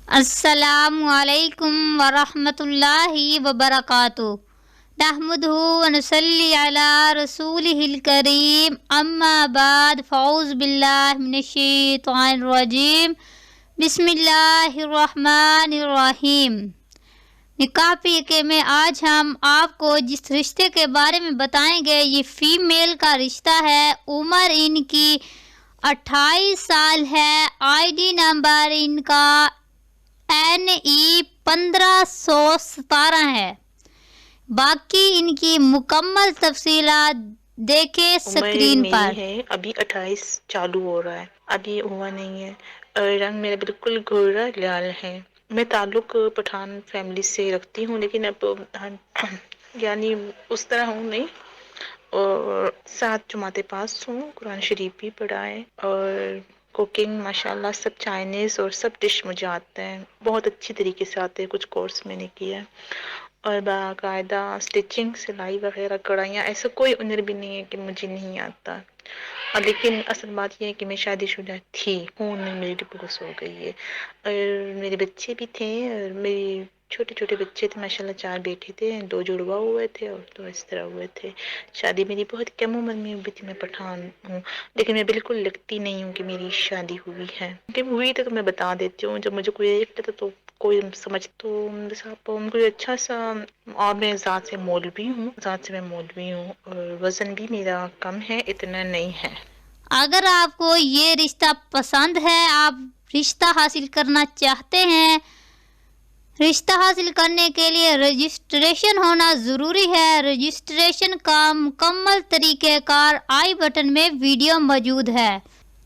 السلام علیکم ورحمۃ اللہ وبرکاتہ۔ نحمدہ ونصلی علی رسولہ الکریم، اما بعد، فاعوذ باللہ من الشیطان الرجیم، بسم اللہ الرحمن الرحیم۔ نکاح پیکے میں آج ہم آپ کو جس رشتے کے بارے میں بتائیں گے، یہ فیمیل کا رشتہ ہے۔ عمر ان کی 28 سال ہے۔ آئی ڈی نمبر ان کا NE 1517 ہے۔ باقی ان کی مکمل تفصیلات دیکھیں سکرین عمر پر۔ میری ہے ابھی 28 چالو ہو رہا ہے، ابھی ہوا نہیں ہے، اور رنگ میرا بالکل گھورا لال ہے۔ میں تعلق پٹھان فیملی سے رکھتی ہوں، لیکن اب یعنی اس طرح ہوں نہیں، اور 7 جماعت پاس ہوں، قرآن شریف بھی پڑھا ہے، اور کوکنگ ماشاءاللہ سب چائنیز اور سب ڈش مجھے آتے ہیں، بہت اچھی طریقے سے آتے ہیں، کچھ کورس میں نے کیا ہے، اور باقاعدہ اسٹچنگ، سلائی وغیرہ، کڑھائیاں، ایسا کوئی ہنر بھی نہیں ہے کہ مجھے نہیں آتا۔ اور لیکن اصل بات یہ ہے کہ میں شادی شدہ تھی، ہوں نہیں، میری ڈیورس ہو گئی ہے، اور میرے بچے بھی تھے، اور میری چھوٹے چھوٹے بچے تھے ماشاءاللہ، 4 بیٹے تھے، 2 جڑوا ہوئے تھے اور 2 اس طرح ہوئے تھے۔ شادی میری بہت کم عمر میں ہوئی تھی، میں پٹھان ہوں، لیکن میں بالکل لگتی نہیں ہوں کہ میری شادی ہوئی ہے، کہ ہوئی تو میں بتا دیتی ہوں، جب مجھے کوئی دیکھتا تھا تو کوئی سمجھ تو کوئی اچھا سا، اور میں ذات سے مولوی ہوں، اور وزن بھی میرا کم ہے، اتنا نہیں ہے۔ اگر آپ کو یہ رشتہ پسند ہے، آپ رشتہ حاصل کرنا چاہتے ہیں، رشتہ حاصل کرنے کے لیے رجسٹریشن ہونا ضروری ہے۔ رجسٹریشن کا مکمل طریقہ کار آئی بٹن میں ویڈیو موجود ہے۔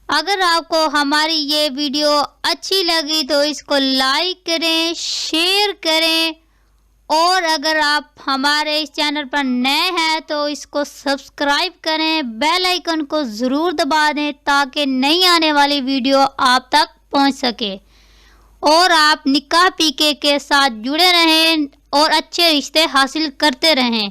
اگر آپ کو ہماری یہ ویڈیو اچھی لگی تو اس کو لائک کریں، شیئر کریں، اور اگر آپ ہمارے اس چینل پر نئے ہیں تو اس کو سبسکرائب کریں، بیل آئیکن کو ضرور دبا دیں تاکہ نئی آنے والی ویڈیو آپ تک پہنچ سکے، اور آپ نکاح پیکے کے ساتھ جڑے رہیں اور اچھے رشتے حاصل کرتے رہیں۔